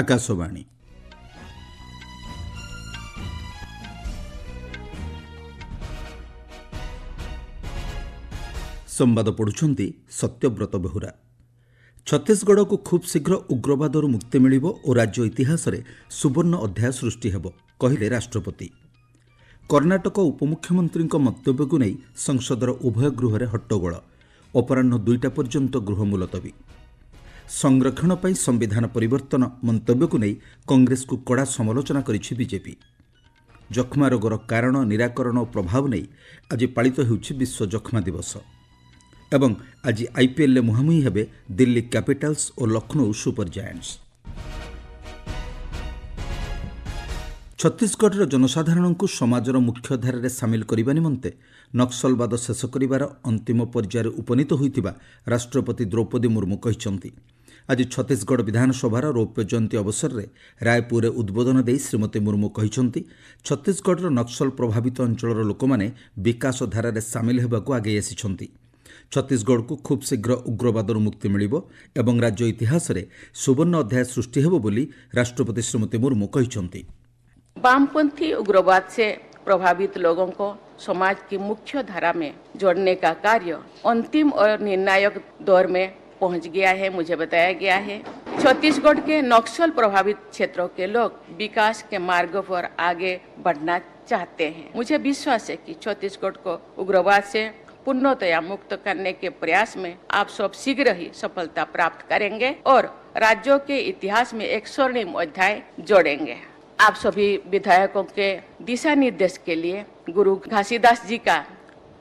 ଆକାଶବାଣୀ। ସମ୍ବାଦ ପଢୁଛନ୍ତି ସତ୍ୟବ୍ରତ ବେହୁରା। ଛତିଶଗଡ଼କୁ ଖୁବ୍ ଶୀଘ୍ର ଉଗ୍ରବାଦରୁ ମୁକ୍ତି ମିଳିବ ଓ ରାଜ୍ୟ ଇତିହାସରେ ସୁବର୍ଣ୍ଣ ଅଧ୍ୟାୟ ସୃଷ୍ଟି ହେବ, କହିଲେ ରାଷ୍ଟ୍ରପତି। କର୍ଣ୍ଣାଟକ ଉପମୁଖ୍ୟମନ୍ତ୍ରୀଙ୍କ ମନ୍ତବ୍ୟକୁ ନେଇ ସଂସଦର ଉଭୟ ଗୃହରେ ହଟ୍ଟଗୋଳ। ଅପରାହ୍ନ 2ଟା ପର୍ଯ୍ୟନ୍ତ ଗୃହ ମୁଲତବୀ। ସଂରକ୍ଷଣ ପାଇଁ ସମ୍ବିଧାନ ପରିବର୍ତ୍ତନ ମନ୍ତବ୍ୟକୁ ନେଇ କଂଗ୍ରେସକୁ କଡ଼ା ସମାଲୋଚନା କରିଛି ବିଜେପି। ଯକ୍ଷ୍ମା ରୋଗର କାରଣ, ନିରାକରଣ ଓ ପ୍ରଭାବ ନେଇ ଆଜି ପାଳିତ ହେଉଛି ବିଶ୍ୱ ଯକ୍ଷ୍ମା ଦିବସ। ଏବଂ ଆଜି ଆଇପିଏଲ୍ରେ ମୁହାଁମୁହିଁ ହେବେ ଦିଲ୍ଲୀ କ୍ୟାପିଟାଲ୍ସ ଓ ଲକ୍ଷ୍ନୌ ସୁପର ଜାୟାଣ୍ଟସ୍। ଛତିଶଗଡ଼ର ଜନସାଧାରଣଙ୍କୁ ସମାଜର ମୁଖ୍ୟଧାରାରେ ସାମିଲ କରିବା ନିମନ୍ତେ ନକ୍ସଲବାଦ ଶେଷ କରିବାର ଅନ୍ତିମ ପର୍ଯ୍ୟାୟରେ ଉପନୀତ ହୋଇଥିବା ରାଷ୍ଟ୍ରପତି ଦ୍ରୌପଦୀ ମୁର୍ମୁ କହିଛନ୍ତି। ଆଜି ଛତିଶଗଡ଼ ବିଧାନସଭାର ରୌପ୍ୟ ଜୟନ୍ତୀ ଅବସରରେ ରାୟପୁରରେ ଉଦ୍ବୋଧନ ଦେଇ ଶ୍ରୀମତୀ ମୁର୍ମୁ କହିଛନ୍ତି, ଛତିଶଗଡ଼ର ନକ୍ସଲ ପ୍ରଭାବିତ ଅଞ୍ଚଳର ଲୋକମାନେ ବିକାଶ ଧାରାରେ ସାମିଲ ହେବାକୁ ଆଗେଇ ଆସିଛନ୍ତି। ଛତିଶଗଡ଼କୁ ଖୁବ୍ ଶୀଘ୍ର ଉଗ୍ରବାଦରୁ ମୁକ୍ତି ମିଳିବ ଏବଂ ରାଜ୍ୟ ଇତିହାସରେ ସୁବର୍ଣ୍ଣ ଅଧ୍ୟାୟ ସୃଷ୍ଟି ହେବ ବୋଲି ରାଷ୍ଟ୍ରପତି ଶ୍ରୀମତୀ ମୁର୍ମୁ କହିଛନ୍ତି। वामपंथी उग्रवाद से प्रभावित लोगों को समाज की मुख्य धारा में जोड़ने का कार्य अंतिम और निर्णायक दौर में पहुंच गया है। मुझे बताया गया है छत्तीसगढ़ के नक्सल प्रभावित क्षेत्रों के लोग विकास के मार्ग पर आगे बढ़ना चाहते हैं। मुझे विश्वास है कि छत्तीसगढ़ को उग्रवाद से पूर्णतया मुक्त करने के प्रयास में आप सब शीघ्र ही सफलता प्राप्त करेंगे और राज्यों के इतिहास में एक स्वर्णिम अध्याय जोड़ेंगे। आप सभी विधायकों के दिशा निर्देश के लिए गुरु घासीदास जी का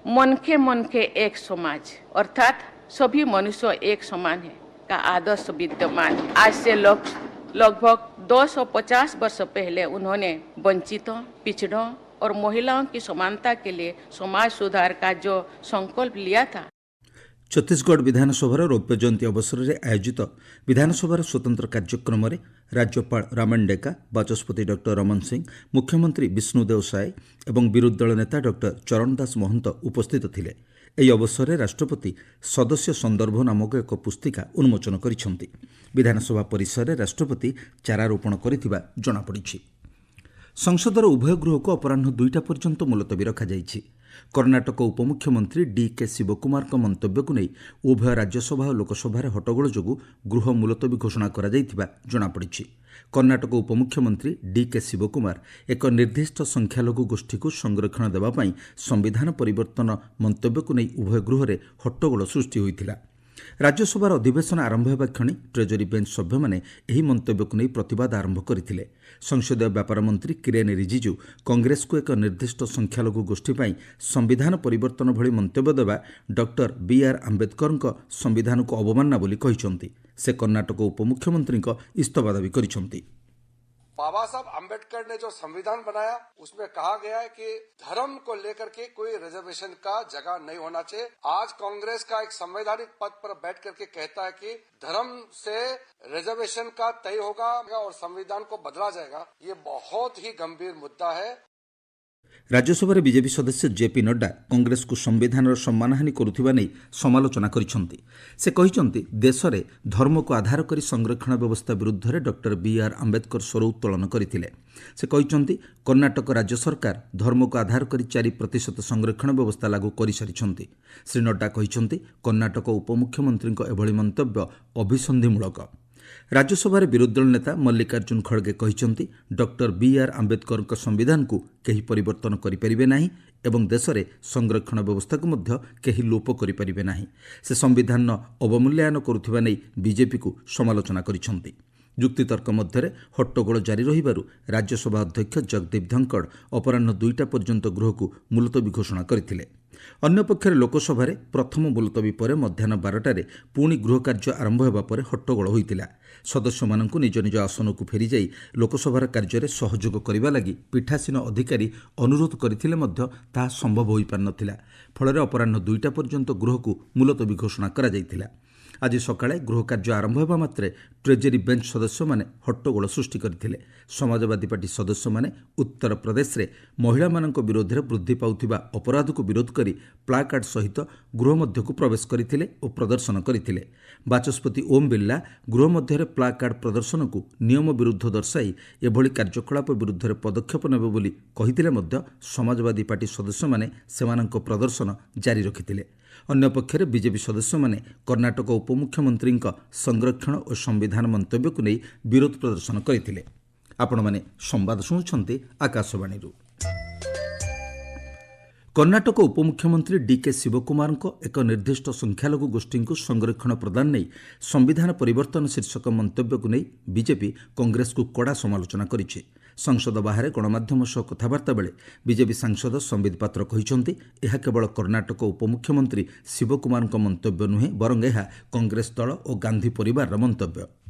मन के एक समाज अर्थात सभी मनुष्य एक समान है का आदर्श विद्यमान। आज से लगभग 250 वर्ष पहले उन्होंने वंचितों, पिछड़ों और महिलाओं की समानता के लिए समाज सुधार का जो संकल्प लिया था। ଛତିଶଗଡ଼ ବିଧାନସଭାର ରୌପ୍ୟ ଜୟନ୍ତୀ ଅବସରରେ ଆୟୋଜିତ ବିଧାନସଭାର ସ୍ୱତନ୍ତ୍ର କାର୍ଯ୍ୟକ୍ରମରେ ରାଜ୍ୟପାଳ ରାମେଣ ଡେକା, ବାଚସ୍ପତି ଡକ୍ଟର ରମଣ ସିଂ, ମୁଖ୍ୟମନ୍ତ୍ରୀ ବିଷ୍ଣୁଦେଓ ସାଏ ଏବଂ ବିରୋଧୀ ଦଳ ନେତା ଡକ୍ଟର ଚରଣ ଦାସ ମହନ୍ତ ଉପସ୍ଥିତ ଥିଲେ। ଏହି ଅବସରରେ ରାଷ୍ଟ୍ରପତି ସଦସ୍ୟ ସନ୍ଦର୍ଭ ନାମକ ଏକ ପୁସ୍ତିକା ଉନ୍ମୋଚନ କରିଛନ୍ତି। ବିଧାନସଭା ପରିସରରେ ରାଷ୍ଟ୍ରପତି ଚାରାରୋପଣ କରିଥିବା ଜଣାପଡ଼ିଛି। ସଂସଦର ଉଭୟ ଗୃହକୁ ଅପରାହ୍ନ 2ଟା ପର୍ଯ୍ୟନ୍ତ ମୁଲତବୀ ରଖାଯାଇଛି। କର୍ଣ୍ଣାଟକ ଉପମୁଖ୍ୟମନ୍ତ୍ରୀ ଡିକେ ଶିବକୁମାରଙ୍କ ମନ୍ତବ୍ୟକୁ ନେଇ ଉଭୟ ରାଜ୍ୟସଭା ଓ ଲୋକସଭାରେ ହଟ୍ଟଗୋଳ ଯୋଗୁଁ ଗୃହ ମୁଲତବୀ ଘୋଷଣା କରାଯାଇଥିବା ଜଣାପଡ଼ିଛି। କର୍ଣ୍ଣାଟକ ଉପମୁଖ୍ୟମନ୍ତ୍ରୀ ଡିକେ ଶିବକୁମାର ଏକ ନିର୍ଦ୍ଦିଷ୍ଟ ସଂଖ୍ୟାଲଘୁ ଗୋଷ୍ଠୀକୁ ସଂରକ୍ଷଣ ଦେବା ପାଇଁ ସମ୍ବିଧାନ ପରିବର୍ତ୍ତନ ମନ୍ତବ୍ୟକୁ ନେଇ ଉଭୟ ଗୃହରେ ହଟ୍ଟଗୋଳ ସୃଷ୍ଟି ହୋଇଥିଲା। ରାଜ୍ୟସଭାର ଅଧିବେଶନ ଆରମ୍ଭ ହେବା କ୍ଷଣି ଟ୍ରେଜେରୀ ବେଞ୍ଚ ସଭ୍ୟମାନେ ଏହି ମନ୍ତବ୍ୟକୁ ନେଇ ପ୍ରତିବାଦ ଆରମ୍ଭ କରିଥିଲେ। ସଂସଦୀୟ ବ୍ୟାପାର ମନ୍ତ୍ରୀ କିରେନ୍ ରିଜିଜୁ କଂଗ୍ରେସକୁ ଏକ ନିର୍ଦ୍ଦିଷ୍ଟ ସଂଖ୍ୟାଲଘୁ ଗୋଷ୍ଠୀ ପାଇଁ ସମ୍ବିଧାନ ପରିବର୍ତ୍ତନ ଭଳି ମନ୍ତବ୍ୟ ଦେବା ଡକ୍ଟର ବିଆର୍ ଆମ୍ବେଦକରଙ୍କ ସମ୍ବିଧାନକୁ ଅବମାନନା ବୋଲି କହିଛନ୍ତି। ସେ କର୍ଣ୍ଣାଟକ ଉପମୁଖ୍ୟମନ୍ତ୍ରୀଙ୍କ ଇସ୍ତଫା ଦାବି କରିଛନ୍ତି। बाबा साहब अम्बेडकर ने जो संविधान बनाया उसमें कहा गया है कि धर्म को लेकर के कोई रिजर्वेशन का जगह नहीं होना चाहिए। आज कांग्रेस का एक संवैधानिक पद पर बैठ करके कहता है कि धर्म से रिजर्वेशन का तय होगा और संविधान को बदला जाएगा। ये बहुत ही गंभीर मुद्दा है। ରାଜ୍ୟସଭାରେ ବିଜେପି ସଦସ୍ୟ ଜେପି ନଡ୍ଡା କଂଗ୍ରେସକୁ ସମ୍ବିଧାନର ସମ୍ମାନହାନି କରୁଥିବା ନେଇ ସମାଲୋଚନା କରିଛନ୍ତି। ସେ କହିଛନ୍ତି, ଦେଶରେ ଧର୍ମକୁ ଆଧାର କରି ସଂରକ୍ଷଣ ବ୍ୟବସ୍ଥା ବିରୁଦ୍ଧରେ ଡକ୍ଟର ବିଆର୍ ଆମ୍ବେଦକର ସ୍ୱର ଉତ୍ତୋଳନ କରିଥିଲେ। ସେ କହିଛନ୍ତି, କର୍ଣ୍ଣାଟକ ରାଜ୍ୟ ସରକାର ଧର୍ମକୁ ଆଧାର କରି 4% ସଂରକ୍ଷଣ ବ୍ୟବସ୍ଥା ଲାଗୁ କରିସାରିଛନ୍ତି। ଶ୍ରୀ ନଡ୍ଡା କହିଛନ୍ତି, କର୍ଣ୍ଣାଟକ ଉପମୁଖ୍ୟମନ୍ତ୍ରୀଙ୍କ ଏଭଳି ମନ୍ତବ୍ୟ ଅଭିସନ୍ଧିମୂଳକ। ରାଜ୍ୟସଭାରେ ବିରୋଧୀ ଦଳ ନେତା ମଲ୍ଲିକାର୍ଜୁନ ଖଡ଼ଗେ କହିଛନ୍ତି, ଡକ୍ଟର ବିଆର୍ ଆମ୍ବେଦକରଙ୍କ ସମ୍ବିଧାନକୁ କେହି ପରିବର୍ତ୍ତନ କରିପାରିବେ ନାହିଁ ଏବଂ ଦେଶରେ ସଂରକ୍ଷଣ ବ୍ୟବସ୍ଥାକୁ ମଧ୍ୟ କେହି ଲୋପ କରିପାରିବେ ନାହିଁ। ସେ ସମ୍ବିଧାନର ଅବମୂଲ୍ୟାୟନ କରୁଥିବା ନେଇ ବିଜେପିକୁ ସମାଲୋଚନା କରିଛନ୍ତି। ଯୁକ୍ତିତର୍କ ମଧ୍ୟରେ ହଟ୍ଟଗୋଳ ଜାରି ରହିବାରୁ ରାଜ୍ୟସଭା ଅଧ୍ୟକ୍ଷ ଜଗଦୀପ ଧଙ୍କଡ଼ ଅପରାହ୍ନ 2ଟା ପର୍ଯ୍ୟନ୍ତ ଗୃହକୁ ମୁଲତବୀ ଘୋଷଣା କରିଥିଲେ। ଅନ୍ୟପକ୍ଷରେ ଲୋକସଭାରେ ପ୍ରଥମ ମୁଲତବୀ ପରେ ମଧ୍ୟାହ୍ନ 12ଟାରେ ପୁଣି ଗୃହ କାର୍ଯ୍ୟ ଆରମ୍ଭ ହେବା ପରେ ହଟ୍ଟଗୋଳ ହୋଇଥିଲା। ସଦସ୍ୟମାନଙ୍କୁ ନିଜ ନିଜ ଆସନକୁ ଫେରିଯାଇ ଲୋକସଭାର କାର୍ଯ୍ୟରେ ସହଯୋଗ କରିବା ଲାଗି ପୀଠାସୀନ ଅଧିକାରୀ ଅନୁରୋଧ କରିଥିଲେ ମଧ୍ୟ ତାହା ସମ୍ଭବ ହୋଇପାରିନଥିଲା। ଫଳରେ ଅପରାହ୍ନ 2ଟା ପର୍ଯ୍ୟନ୍ତ ଗୃହକୁ ମୁଲତବୀ ଘୋଷଣା କରାଯାଇଥିଲା। ଆଜି ସକାଳେ ଗୃହ କାର୍ଯ୍ୟ ଆରମ୍ଭ ହେବା ମାତ୍ରେ ଟ୍ରେଜେରୀ ବେଞ୍ଚ ସଦସ୍ୟମାନେ ହଟ୍ଟଗୋଳ ସୃଷ୍ଟି କରିଥିଲେ। ସମାଜବାଦୀ ପାର୍ଟି ସଦସ୍ୟମାନେ ଉତ୍ତରପ୍ରଦେଶରେ ମହିଳାମାନଙ୍କ ବିରୋଧରେ ବୃଦ୍ଧି ପାଉଥିବା ଅପରାଧକୁ ବିରୋଧ କରି ପ୍ଲାକାର୍ଡ ସହିତ ଗୃହ ମଧ୍ୟକୁ ପ୍ରବେଶ କରିଥିଲେ ଓ ପ୍ରଦର୍ଶନ କରିଥିଲେ। ବାଚସ୍ପତି ଓମ୍ ବିର୍ଲା ଗୃହ ମଧ୍ୟରେ ପ୍ଲାକାର୍ଡ ପ୍ରଦର୍ଶନକୁ ନିୟମ ବିରୁଦ୍ଧ ଦର୍ଶାଇ ଏଭଳି କାର୍ଯ୍ୟକଳାପ ବିରୁଦ୍ଧରେ ପଦକ୍ଷେପ ନେବେ ବୋଲି କହିଥିଲେ ମଧ୍ୟ ସମାଜବାଦୀ ପାର୍ଟି ସଦସ୍ୟମାନେ ସେମାନଙ୍କ ପ୍ରଦର୍ଶନ ଜାରି ରଖିଥିଲେ। ଅନ୍ୟପକ୍ଷରେ ବିଜେପି ସଦସ୍ୟମାନେ କର୍ଣ୍ଣାଟକ ଉପମୁଖ୍ୟମନ୍ତ୍ରୀଙ୍କ ସଂରକ୍ଷଣ ଓ ସମ୍ବିଧାନ ମନ୍ତବ୍ୟକୁ ନେଇ ବିରୋଧ ପ୍ରଦର୍ଶନ କରିଥିଲେ। ଆପଣମାନେ ସମ୍ବାଦ ଶୁଣୁଛନ୍ତି ଆକାଶବାଣୀରୁ। କର୍ଣ୍ଣାଟକ ଉପମୁଖ୍ୟମନ୍ତ୍ରୀ ଡିକେ ଶିବକୁମାରଙ୍କ ଏକ ନିର୍ଦ୍ଦିଷ୍ଟ ସଂଖ୍ୟାଲଘୁ ଗୋଷ୍ଠୀଙ୍କୁ ସଂରକ୍ଷଣ ପ୍ରଦାନ ନେଇ ସମ୍ବିଧାନ ପରିବର୍ତ୍ତନ ଶୀର୍ଷକ ମନ୍ତବ୍ୟକୁ ନେଇ ବିଜେପି କଂଗ୍ରେସକୁ କଡ଼ା ସମାଲୋଚନା କରିଛି। ସଂସଦ ବାହାରେ ଗଣମାଧ୍ୟମ ସହ କଥାବାର୍ତ୍ତା ବେଳେ ବିଜେପି ସାଂସଦ ସମ୍ବିତ ପାତ୍ର କହିଛନ୍ତି, ଏହା କେବଳ କର୍ଣ୍ଣାଟକ ଉପମୁଖ୍ୟମନ୍ତ୍ରୀ ଶିବକୁମାରଙ୍କ ମନ୍ତବ୍ୟ ନୁହେଁ, ବରଂ ଏହା କଂଗ୍ରେସ ଦଳ ଓ ଗାନ୍ଧୀ ପରିବାରର ମନ୍ତବ୍ୟ।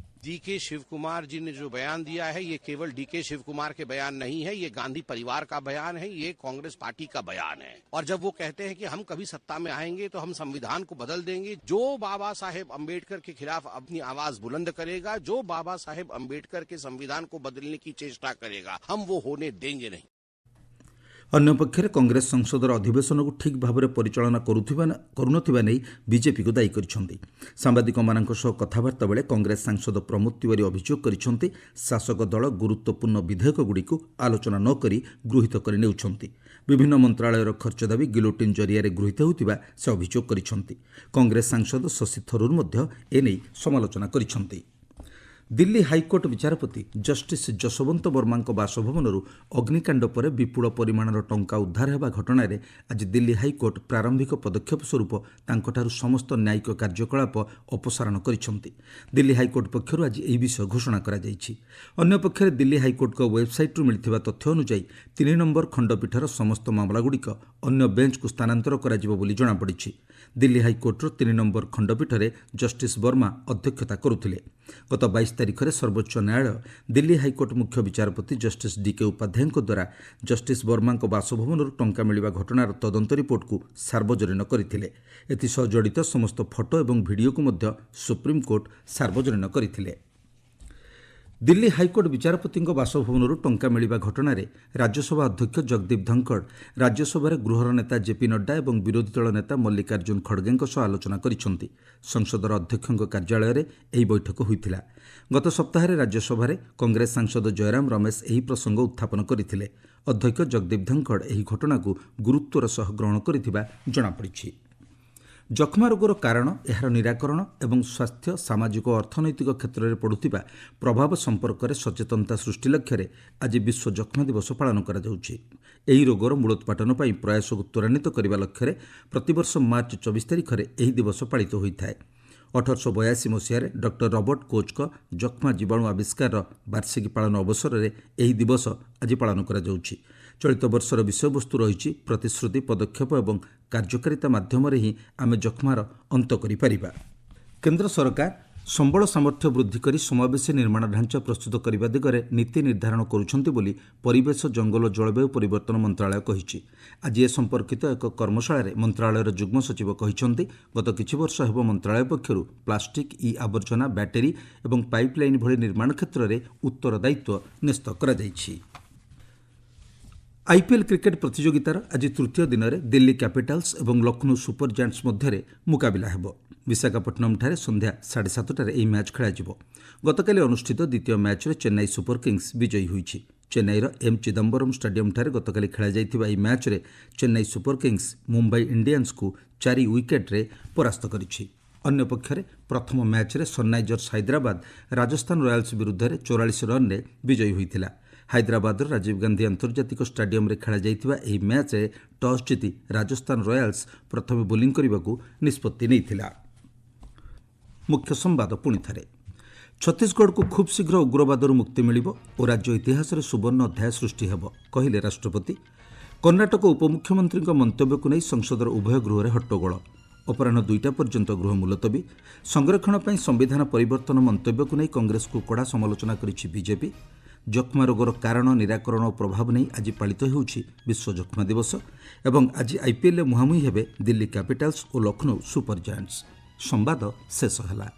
डीके शिव कुमार जी ने जो बयान दिया है, ये केवल डीके शिव कुमार के बयान नहीं है, ये गांधी परिवार का बयान है, ये कांग्रेस पार्टी का बयान है। और जब वो कहते हैं कि हम कभी सत्ता में आएंगे तो हम संविधान को बदल देंगे, जो बाबा साहेब अम्बेडकर के खिलाफ अपनी आवाज बुलंद करेगा, जो बाबा साहेब अम्बेडकर के संविधान को बदलने की चेष्टा करेगा, हम वो होने देंगे नहीं। ଅନ୍ୟପକ୍ଷରେ କଂଗ୍ରେସ ସଂସଦର ଅଧିବେଶନକୁ ଠିକ୍ ଭାବରେ ପରିଚାଳନା କରୁନଥିବା ନେଇ ବିଜେପିକୁ ଦାୟୀ କରିଛନ୍ତି। ସାମ୍ବାଦିକମାନଙ୍କ ସହ କଥାବାର୍ତ୍ତା ବେଳେ କଂଗ୍ରେସ ସାଂସଦ ପ୍ରମୋଦ ତିୱାରୀ ଅଭିଯୋଗ କରିଛନ୍ତି, ଶାସକ ଦଳ ଗୁରୁତ୍ୱପୂର୍ଣ୍ଣ ବିଧେୟକଗୁଡ଼ିକୁ ଆଲୋଚନା ନ କରି ଗୃହୀତ କରିନେଉଛନ୍ତି। ବିଭିନ୍ନ ମନ୍ତ୍ରଣାଳୟର ଖର୍ଚ୍ଚ ଦାବି ଗିଲୋଟିନ୍ ଜରିଆରେ ଗୃହୀତ ହେଉଥିବା ସେ ଅଭିଯୋଗ କରିଛନ୍ତି। କଂଗ୍ରେସ ସାଂସଦ ଶଶୀ ଥରୁର ମଧ୍ୟ ଏନେଇ ସମାଲୋଚନା କରିଛନ୍ତି। ଦିଲ୍ଲୀ ହାଇକୋର୍ଟ ବିଚାରପତି ଜଷ୍ଟିସ୍ ଯଶବନ୍ତ ବର୍ମାଙ୍କ ବାସଭବନରୁ ଅଗ୍ନିକାଣ୍ଡ ପରେ ବିପୁଳ ପରିମାଣର ଟଙ୍କା ଉଦ୍ଧାର ହେବା ଘଟଣାରେ ଆଜି ଦିଲ୍ଲୀ ହାଇକୋର୍ଟ ପ୍ରାରମ୍ଭିକ ପଦକ୍ଷେପ ସ୍ୱରୂପ ତାଙ୍କଠାରୁ ସମସ୍ତ ନ୍ୟାୟିକ କାର୍ଯ୍ୟକଳାପ ଅପସାରଣ କରିଛନ୍ତି। ଦିଲ୍ଲୀ ହାଇକୋର୍ଟ ପକ୍ଷରୁ ଆଜି ଏହି ବିଷୟ ଘୋଷଣା କରାଯାଇଛି। ଅନ୍ୟପକ୍ଷରେ ଦିଲ୍ଲୀ ହାଇକୋର୍ଟଙ୍କ ୱେବ୍ସାଇଟ୍ରୁ ମିଳିଥିବା ତଥ୍ୟ ଅନୁଯାୟୀ 3 ନମ୍ବର ଖଣ୍ଡପୀଠର ସମସ୍ତ ମାମଲାଗୁଡ଼ିକ ଅନ୍ୟ ବେଞ୍ଚକୁ ସ୍ଥାନାନ୍ତର କରାଯିବ ବୋଲି ଜଣାପଡ଼ିଛି। ଦିଲ୍ଲୀ ହାଇକୋର୍ଟର 3 ନମ୍ବର ଖଣ୍ଡପୀଠରେ ଜଷ୍ଟିସ୍ ବର୍ମା ଅଧ୍ୟକ୍ଷତା କରୁଥିଲେ। ଗତ 22 ତାରିଖରେ ସର୍ବୋଚ୍ଚ ନ୍ୟାୟାଳୟ ଦିଲ୍ଲୀ ହାଇକୋର୍ଟ ମୁଖ୍ୟ ବିଚାରପତି ଜଷ୍ଟିସ୍ ଡିକେ ଉପାଧ୍ୟାୟଙ୍କ ଦ୍ୱାରା ଜଷ୍ଟିସ୍ ବର୍ମାଙ୍କ ବାସଭବନରୁ ଟଙ୍କା ମିଳିବା ଘଟଣାର ତଦନ୍ତ ରିପୋର୍ଟକୁ ସାର୍ବଜନୀନ କରିଥିଲେ। ଏଥିସହ ଜଡ଼ିତ ସମସ୍ତ ଫଟୋ ଏବଂ ଭିଡ଼ିଓକୁ ମଧ୍ୟ ସୁପ୍ରିମକୋର୍ଟ ସାର୍ବଜନୀନ କରିଥିଲେ। ଦିଲ୍ଲୀ ହାଇକୋର୍ଟ ବିଚାରପତିଙ୍କ ବାସଭବନରୁ ଟଙ୍କା ମିଳିବା ଘଟଣାରେ ରାଜ୍ୟସଭା ଅଧ୍ୟକ୍ଷ ଜଗଦୀପ ଧଙ୍କଡ଼ ରାଜ୍ୟସଭାରେ ଗୃହର ନେତା ଜେପି ନଡ୍ଡା ଏବଂ ବିରୋଧୀ ଦଳ ନେତା ମଲ୍ଲିକାର୍ଜୁନ ଖଡ଼ଗେଙ୍କ ସହ ଆଲୋଚନା କରିଛନ୍ତି। ସଂସଦର ଅଧ୍ୟକ୍ଷଙ୍କ କାର୍ଯ୍ୟାଳୟରେ ଏହି ବୈଠକ ହୋଇଥିଲା। ଗତ ସପ୍ତାହରେ ରାଜ୍ୟସଭାରେ କଂଗ୍ରେସ ସାଂସଦ ଜୟରାମ ରମେଶ ଏହି ପ୍ରସଙ୍ଗ ଉତ୍ଥାପନ କରିଥିଲେ। ଅଧ୍ୟକ୍ଷ ଜଗଦୀପ ଧଙ୍କଡ଼ ଏହି ଘଟଣାକୁ ଗୁରୁତ୍ୱର ସହ ଗ୍ରହଣ କରିଥିବା ଜଣାପଡ଼ିଛି। ଯକ୍ଷ୍ମା ରୋଗର କାରଣ, ଏହାର ନିରାକରଣ ଏବଂ ସ୍ୱାସ୍ଥ୍ୟ, ସାମାଜିକ ଓ ଅର୍ଥନୈତିକ କ୍ଷେତ୍ରରେ ପଡ଼ୁଥିବା ପ୍ରଭାବ ସମ୍ପର୍କରେ ସଚେତନତା ସୃଷ୍ଟି ଲକ୍ଷ୍ୟରେ ଆଜି ବିଶ୍ୱ ଯକ୍ଷ୍ମା ଦିବସ ପାଳନ କରାଯାଉଛି। ଏହି ରୋଗର ମୂଳୋତ୍ପାଟନ ପାଇଁ ପ୍ରୟାସକୁ ତ୍ୱରାନ୍ୱିତ କରିବା ଲକ୍ଷ୍ୟରେ ପ୍ରତିବର୍ଷ ମାର୍ଚ୍ଚ 24 ତାରିଖରେ ଏହି ଦିବସ ପାଳିତ ହୋଇଥାଏ। 1882 ମସିହାରେ ଡକ୍ଟର ରବର୍ଟ କୋଚ୍ଙ୍କ ଯକ୍ଷ୍ମା ଜୀବାଣୁ ଆବିଷ୍କାରର ବାର୍ଷିକୀ ପାଳନ ଅବସରରେ ଏହି ଦିବସ ଆଜି ପାଳନ କରାଯାଉଛି। ଚଳିତ ବର୍ଷର ବିଷୟବସ୍ତୁ ରହିଛି, ପ୍ରତିଶ୍ରୁତି, ପଦକ୍ଷେପ ଏବଂ କାର୍ଯ୍ୟକାରିତା ମାଧ୍ୟମରେ ହିଁ ଆମେ ଯକ୍ଷ୍ମାର ଅନ୍ତ କରିପାରିବା। କେନ୍ଦ୍ର ସରକାର ସମ୍ବଳ ସାମର୍ଥ୍ୟ ବୃଦ୍ଧି କରି ସମାବେଶୀ ନିର୍ମାଣ ଢାଞ୍ଚା ପ୍ରସ୍ତୁତ କରିବା ଦିଗରେ ନୀତି ନିର୍ଦ୍ଧାରଣ କରୁଛନ୍ତି ବୋଲି ପରିବେଶ, ଜଙ୍ଗଲ ଓ ଜଳବାୟୁ ପରିବର୍ତ୍ତନ ମନ୍ତ୍ରଣାଳୟ କହିଛି। ଆଜି ଏ ସମ୍ପର୍କିତ ଏକ କର୍ମଶାଳାରେ ମନ୍ତ୍ରଣାଳୟର ଯୁଗ୍ମ ସଚିବ କହିଛନ୍ତି, ଗତ କିଛି ବର୍ଷ ହେବ ମନ୍ତ୍ରଣାଳୟ ପକ୍ଷରୁ ପ୍ଲାଷ୍ଟିକ୍, ଇ ଆବର୍ଜନା, ବ୍ୟାଟେରୀ ଏବଂ ପାଇପଲାଇନ୍ ଭଳି ନିର୍ମାଣ କ୍ଷେତ୍ରରେ ଉତ୍ତରଦାୟିତ୍ୱ ନ୍ୟସ୍ତ କରାଯାଇଛି। ଆଇପିଏଲ୍ କ୍ରିକେଟ୍ ପ୍ରତିଯୋଗିତାର ଆଜି ତୃତୀୟ ଦିନରେ ଦିଲ୍ଲୀ କ୍ୟାପିଟାଲ୍ସ ଏବଂ ଲକ୍ଷ୍ନୌ ସୁପର ଜାଏଣ୍ଟସ୍ ମଧ୍ୟରେ ମୁକାବିଲା ହେବ। ବିଶାଖାପଟ୍ଟନମ୍ଠାରେ ସନ୍ଧ୍ୟା 7:30ଟାରେ ଏହି ମ୍ୟାଚ୍ ଖେଳାଯିବ। ଗତକାଲି ଅନୁଷ୍ଠିତ ଦ୍ୱିତୀୟ ମ୍ୟାଚ୍ରେ ଚେନ୍ନାଇ ସୁପର କିଙ୍ଗସ୍ ବିଜୟୀ ହୋଇଛି। ଚେନ୍ନାଇର ଏମ୍ ଚିଦାମ୍ବରମ୍ ଷ୍ଟାଡିୟମ୍ଠାରେ ଗତକାଲି ଖେଳାଯାଇଥିବା ଏହି ମ୍ୟାଚ୍ରେ ଚେନ୍ନାଇ ସୁପର କିଙ୍ଗସ୍ ମୁମ୍ବାଇ ଇଣ୍ଡିଆନ୍ସକୁ 4 ୱିକେଟ୍ରେ ପରାସ୍ତ କରିଛି। ଅନ୍ୟପକ୍ଷରେ ପ୍ରଥମ ମ୍ୟାଚ୍ରେ ସନ୍ରାଇଜର୍ସ ହାଇଦ୍ରାବାଦ ରାଜସ୍ଥାନ ରୟାଲ୍ସ ବିରୁଦ୍ଧରେ 44 ରନ୍ରେ ବିଜୟୀ ହୋଇଥିଲା। ହାଇଦ୍ରାବାଦର ରାଜୀବ ଗାନ୍ଧୀ ଆନ୍ତର୍ଜାତିକ ଷ୍ଟାଡିୟମ୍ରେ ଖେଳାଯାଇଥିବା ଏହି ମ୍ୟାଚ୍ରେ ଟସ୍ ଜିତି ରାଜସ୍ଥାନ ରୟାଲ୍ସ ପ୍ରଥମେ ବୋଲିଂ କରିବାକୁ ନିଷ୍ପତ୍ତି ନେଇଥିଲା। ମୁଖ୍ୟ ସମ୍ବାଦ ପୁଣିଥରେ। ଛତିଶଗଡ଼କୁ ଖୁବ୍ ଶୀଘ୍ର ଉଗ୍ରବାଦରୁ ମୁକ୍ତି ମିଳିବ ଓ ରାଜ୍ୟ ଇତିହାସରେ ସୁବର୍ଣ୍ଣ ଅଧ୍ୟାୟ ସୃଷ୍ଟି ହେବ, କହିଲେ ରାଷ୍ଟ୍ରପତି। କର୍ଣ୍ଣାଟକ ଉପମୁଖ୍ୟମନ୍ତ୍ରୀଙ୍କ ମନ୍ତବ୍ୟକୁ ନେଇ ସଂସଦର ଉଭୟ ଗୃହରେ ହଟ୍ଟଗୋଳ। ଅପରାହ୍ନ 2ଟା ପର୍ଯ୍ୟନ୍ତ ଗୃହ ମୁଲତବୀ। ସଂରକ୍ଷଣ ପାଇଁ ସମ୍ବିଧାନ ପରିବର୍ତ୍ତନ ମନ୍ତବ୍ୟକୁ ନେଇ କଂଗ୍ରେସକୁ କଡ଼ା ସମାଲୋଚନା କରିଛି ବିଜେପି। ଯକ୍ଷ୍ମା ରୋଗର କାରଣ, ନିରାକରଣ ଓ ପ୍ରଭାବ ନେଇ ଆଜି ପାଳିତ ହେଉଛି ବିଶ୍ୱ ଯକ୍ଷ୍ମା ଦିବସ ଏବଂ ଆଜି ଆଇପିଏଲ୍ରେ ମୁହାଁମୁହିଁ ହେବେ ଦିଲ୍ଲୀ କ୍ୟାପିଟାଲ୍ସ ଓ ଲକ୍ଷ୍ନୌ ସୁପର ଜାଏଣ୍ଟସ୍। ସମ୍ବାଦ ଶେଷ ହେଲା।